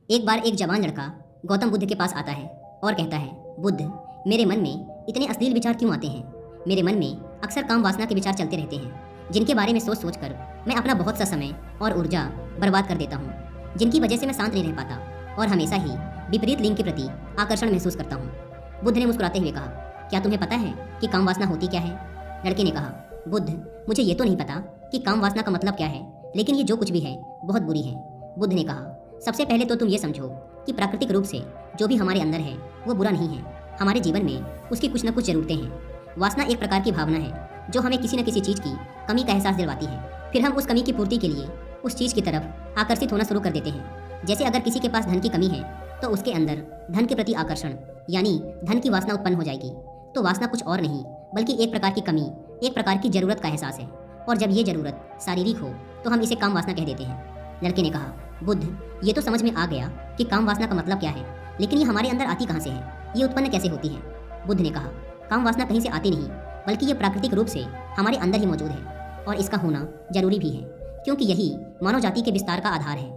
एक बार एक जवान लड़का गौतम बुद्ध के पास आता है और कहता है, बुद्ध, मेरे मन में इतने अश्लील विचार क्यों आते हैं। मेरे मन में अक्सर काम वासना के विचार चलते रहते हैं, जिनके बारे में सोच सोच कर मैं अपना बहुत सा समय और ऊर्जा बर्बाद कर देता हूँ, जिनकी वजह से मैं शांत नहीं रह पाता और हमेशा ही विपरीत लिंग के प्रति आकर्षण महसूस करता हूँ। बुद्ध ने मुस्कुराते हुए कहा, क्या तुम्हें पता है कि काम वासना होती क्या है? लड़के ने कहा, बुद्ध, मुझे ये तो नहीं पता कि काम वासना का मतलब क्या है, लेकिन ये जो कुछ भी है बहुत बुरी है। बुद्ध ने कहा, सबसे पहले तो तुम ये समझो कि प्राकृतिक रूप से जो भी हमारे अंदर है वो बुरा नहीं है। हमारे जीवन में उसकी कुछ न कुछ जरूरतें हैं। वासना एक प्रकार की भावना है जो हमें किसी न किसी चीज़ की कमी का एहसास दिलवाती है। फिर हम उस कमी की पूर्ति के लिए उस चीज़ की तरफ आकर्षित होना शुरू कर देते हैं। जैसे अगर किसी के पास धन की कमी है तो उसके अंदर धन के प्रति आकर्षण यानी धन की वासना उत्पन्न हो जाएगी। तो वासना कुछ और नहीं बल्कि एक प्रकार की कमी, एक प्रकार की जरूरत का एहसास है, और जब ये जरूरत शारीरिक हो तो हम इसे काम वासना कह देते हैं। लड़के ने कहा, बुद्ध, ये तो समझ में आ गया कि काम वासना का मतलब क्या है, लेकिन ये हमारे अंदर आती कहाँ से है, ये उत्पन्न कैसे होती है? बुद्ध ने कहा, काम वासना कहीं से आती नहीं बल्कि ये प्राकृतिक रूप से हमारे अंदर ही मौजूद है और इसका होना जरूरी भी है, क्योंकि यही मानव जाति के विस्तार का आधार है।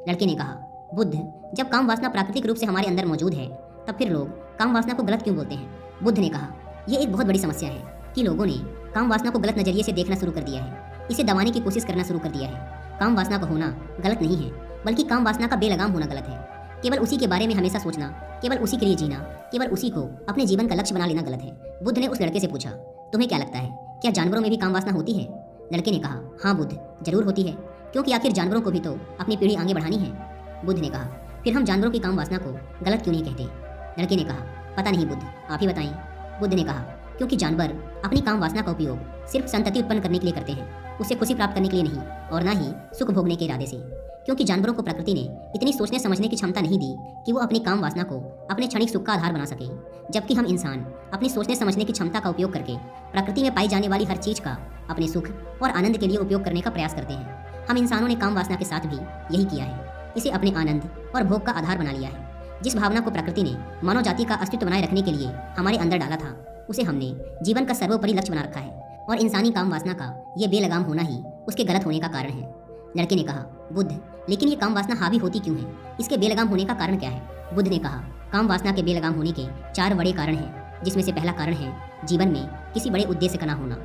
लड़के ने कहा, बुद्ध, जब काम वासना प्राकृतिक रूप से हमारे अंदर मौजूद है तब फिर लोग काम वासना को गलत क्यों बोलते हैं? बुद्ध ने कहा, यह एक बहुत बड़ी समस्या है कि लोगों ने काम वासना को गलत नजरिए से देखना शुरू कर दिया है, इसे दबाने की कोशिश करना शुरू कर दिया है। काम वासना का होना गलत नहीं है बल्कि काम वासना का बेलगाम होना गलत है। केवल उसी के बारे में हमेशा सोचना, केवल उसी के लिए जीना, केवल उसी को अपने जीवन का लक्ष्य बना लेना गलत है। बुद्ध ने उस लड़के से पूछा, तुम्हें क्या लगता है, क्या जानवरों में भी काम वासना होती है? लड़के ने कहा, हाँ बुद्ध, जरूर होती है, क्योंकि आखिर जानवरों को भी तो अपनी पीढ़ी आगे बढ़ानी है। बुद्ध ने कहा, फिर हम जानवरों की काम वासना को गलत क्यों नहीं कहते? लड़के ने कहा, पता नहीं बुद्ध, आप ही बताएं। बुद्ध ने कहा, क्योंकि जानवर अपनी काम वासना का उपयोग सिर्फ संतति उत्पन्न करने के लिए करते हैं, उसे खुशी प्राप्त करने के लिए नहीं और ना ही सुख भोगने के इरादे से। क्योंकि जानवरों को प्रकृति ने इतनी सोचने समझने की क्षमता नहीं दी कि वो अपनी काम वासना को अपने क्षणिक सुख का आधार बना सके, जबकि हम इंसान अपनी सोचने समझने की क्षमता का उपयोग करके प्रकृति में पाई जाने वाली हर चीज का अपने सुख और आनंद के लिए उपयोग करने का प्रयास करते हैं। हम इंसानों ने काम वासना के साथ भी यही किया है, इसे अपने आनंद और भोग का आधार बना लिया है। जिस भावना को प्रकृति ने मानव जाति का अस्तित्व बनाए रखने के लिए हमारे अंदर डाला था, उसे हमने जीवन का सर्वोपरि लक्ष्य बना रखा है, और इंसानी काम वासना का ये बेलगाम होना ही उसके गलत होने का कारण है। लड़के ने कहा, बुद्ध, लेकिन ये काम वासना हावी होती क्यों है, इसके बेलगाम होने का कारण क्या है? बुद्ध ने कहा, काम वासना के बेलगाम होने के 4 बड़े कारण हैं, जिसमें से पहला कारण है जीवन में किसी बड़े उद्देश्य का ना होना।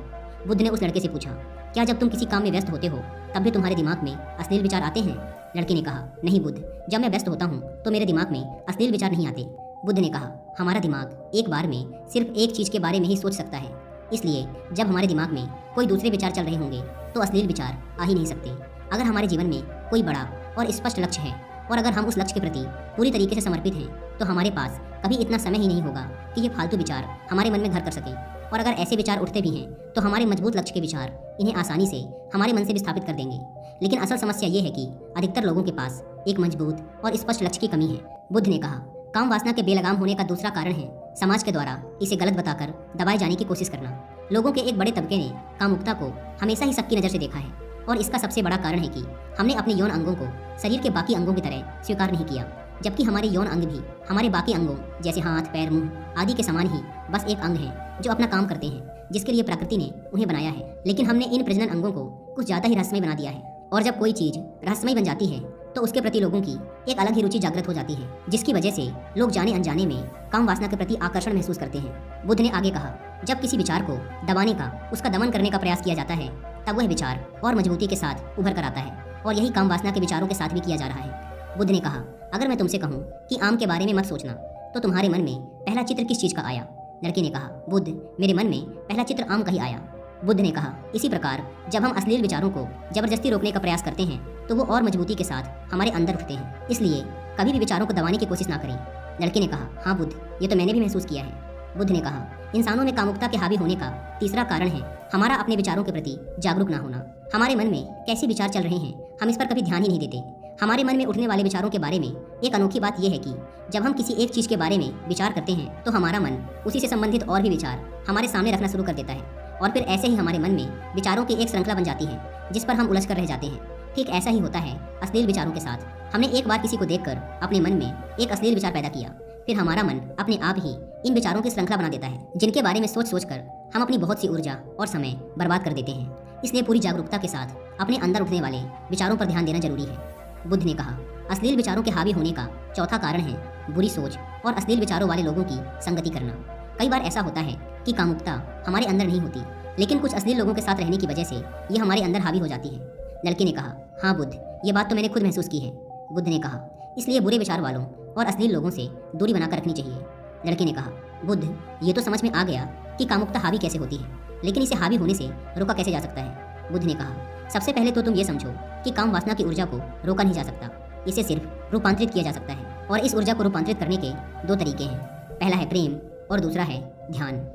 बुद्ध ने उस लड़के से पूछा, क्या जब तुम किसी काम में व्यस्त होते हो तब भी तुम्हारे दिमाग में अश्लील विचार आते हैं? लड़के ने कहा, नहीं बुद्ध, जब मैं व्यस्त होता हूँ तो मेरे दिमाग में अश्लील विचार नहीं आते। बुद्ध ने कहा, हमारा दिमाग एक बार में सिर्फ एक चीज के बारे में ही सोच सकता है, इसलिए जब हमारे दिमाग में कोई दूसरे विचार चल रहे होंगे तो अश्लील विचार आ ही नहीं सकते। अगर हमारे जीवन में कोई बड़ा और स्पष्ट लक्ष्य है और अगर हम उस लक्ष्य के प्रति पूरी तरीके से समर्पित हैं तो हमारे पास कभी इतना समय ही नहीं होगा कि ये फालतू विचार हमारे मन में घर कर सकें। और अगर ऐसे विचार उठते भी हैं तो हमारे मजबूत लक्ष्य के विचार इन्हें आसानी से हमारे मन से विस्थापित कर देंगे। लेकिन असल समस्या ये है कि अधिकतर लोगों के पास एक मजबूत और स्पष्ट लक्ष्य की कमी है। बुद्ध ने कहा, काम वासना के बेलगाम होने का दूसरा कारण है समाज के द्वारा इसे गलत बताकर दबाए जाने की कोशिश करना। लोगों के एक बड़े तबके ने कामुकता को हमेशा ही सबकी नज़र से देखा है, और इसका सबसे बड़ा कारण है कि हमने अपने यौन अंगों को शरीर के बाकी अंगों की तरह स्वीकार नहीं किया, जबकि हमारे यौन अंग भी हमारे बाकी अंगों जैसे हाथ, पैर, मुंह आदि के समान ही बस एक अंग है जो अपना काम करते हैं, जिसके लिए प्रकृति ने उन्हें बनाया है। लेकिन हमने इन प्रजनन अंगों को कुछ ज़्यादा ही रहस्यमय बना दिया है, और जब कोई चीज़ रहस्यमय बन जाती है तो उसके प्रति लोगों की एक अलग ही रुचि जागृत हो जाती है, जिसकी वजह से लोग जाने अनजाने में काम वासना के प्रति आकर्षण महसूस करते हैं। बुद्ध ने आगे कहा, जब किसी विचार को दबाने का, उसका दमन करने का प्रयास किया जाता है तब वह विचार और मजबूती के साथ उभर कर आता है, और यही काम वासना के विचारों के साथ भी किया जा रहा है। बुद्ध ने कहा, अगर मैं तुमसे कहूँ कि आम के बारे में मत सोचना तो तुम्हारे मन में पहला चित्र किस चीज़ का आया? लड़के ने कहा, बुद्ध, मेरे मन में पहला चित्र आम का ही आया। बुद्ध ने कहा, इसी प्रकार जब हम अश्लील विचारों को जबरदस्ती रोकने का प्रयास करते हैं तो वो और मजबूती के साथ हमारे अंदर उठते हैं, इसलिए कभी भी विचारों को दबाने की कोशिश ना करें। लड़के ने कहा, हाँ बुद्ध, ये तो मैंने भी महसूस किया है। बुद्ध ने कहा, इंसानों में कामुकता के हावी होने का तीसरा कारण है हमारा अपने विचारों के प्रति जागरूक ना होना। हमारे मन में कैसे विचार चल रहे हैं हम इस पर कभी ध्यान ही नहीं देते। हमारे मन में उठने वाले विचारों के बारे में एक अनोखी बात यह है कि जब हम किसी एक चीज़ के बारे में विचार करते हैं तो हमारा मन उसी से संबंधित और भी विचार हमारे सामने रखना शुरू कर देता है, और फिर ऐसे ही हमारे मन में विचारों की एक श्रृंखला बन जाती है जिस पर हम उलझ कर रह जाते हैं। ठीक ऐसा ही होता है अश्लील विचारों के साथ। हमने एक बार किसी को देखकर अपने मन में एक अश्लील विचार पैदा किया, फिर हमारा मन अपने आप ही इन विचारों की श्रृंखला बना देता है, जिनके बारे में सोच सोच कर हम अपनी बहुत सी ऊर्जा और समय बर्बाद कर देते हैं। इसलिए पूरी जागरूकता के साथ अपने अंदर उठने वाले विचारों पर ध्यान देना जरूरी है। बुद्ध ने कहा, अश्लील विचारों के हावी होने का चौथा कारण है बुरी सोच और अश्लील विचारों वाले लोगों की संगति करना। कई बार ऐसा होता है कि कामुकता हमारे अंदर नहीं होती, लेकिन कुछ अश्लील लोगों के साथ रहने की वजह से ये हमारे अंदर हावी हो जाती है। लड़के ने कहा, हाँ बुद्ध, ये बात तो मैंने खुद महसूस की है। बुद्ध ने कहा, इसलिए बुरे विचार वालों और अश्लील लोगों से दूरी बनाकर रखनी चाहिए। लड़के ने कहा, बुद्ध, ये तो समझ में आ गया कि कामुकता हावी कैसे होती है, लेकिन इसे हावी होने से रोका कैसे जा सकता है। बुद्ध ने कहा, सबसे पहले तो तुम ये समझो कि काम वासना की ऊर्जा को रोका नहीं जा सकता, इसे सिर्फ रूपांतरित किया जा सकता है। और इस ऊर्जा को रूपांतरित करने के दो तरीके हैं, पहला है प्रेम और दूसरा है ध्यान।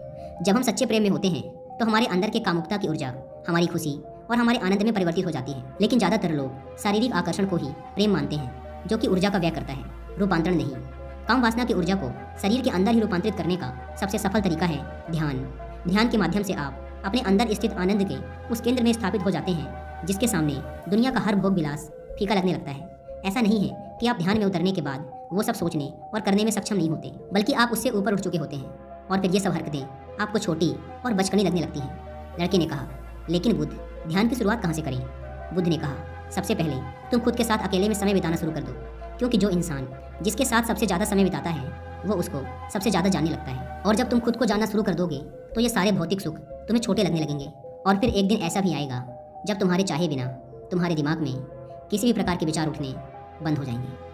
जब हम सच्चे प्रेम में होते हैं तो हमारे अंदर के कामुकता की ऊर्जा हमारी खुशी और हमारे आनंद में परिवर्तित हो जाती है। लेकिन ज़्यादातर लोग शारीरिक आकर्षण को ही प्रेम मानते हैं, जो कि ऊर्जा का व्यय करता है, रूपांतरण नहीं। काम वासना की ऊर्जा को शरीर के अंदर ही रूपांतरित करने का सबसे सफल तरीका है ध्यान। ध्यान के माध्यम से आप अपने अंदर स्थित आनंद के उस केंद्र में स्थापित हो जाते हैं जिसके सामने दुनिया का हर भोग विलास फीका लगने लगता है। ऐसा नहीं है कि आप ध्यान में उतरने के बाद वो सब सोचने और करने में सक्षम नहीं होते, बल्कि आप उससे ऊपर उठ चुके होते हैं और फिर ये सब हरकतें आपको छोटी और बचकानी लगने लगती हैं। लड़के ने कहा, लेकिन बुद्ध, ध्यान की शुरुआत कहाँ से करें? बुद्ध ने कहा, सबसे पहले तुम खुद के साथ अकेले में समय बिताना शुरू कर दो, क्योंकि जो इंसान जिसके साथ सबसे ज़्यादा समय बिताता है वो उसको सबसे ज़्यादा जानने लगता है। और जब तुम खुद को जानना शुरू कर दोगे तो ये सारे भौतिक सुख तुम्हें छोटे लगने लगेंगे। और फिर एक दिन ऐसा भी आएगा जब तुम्हारे चाहे बिना तुम्हारे दिमाग में किसी भी प्रकार के विचार उठने बंद हो जाएंगे।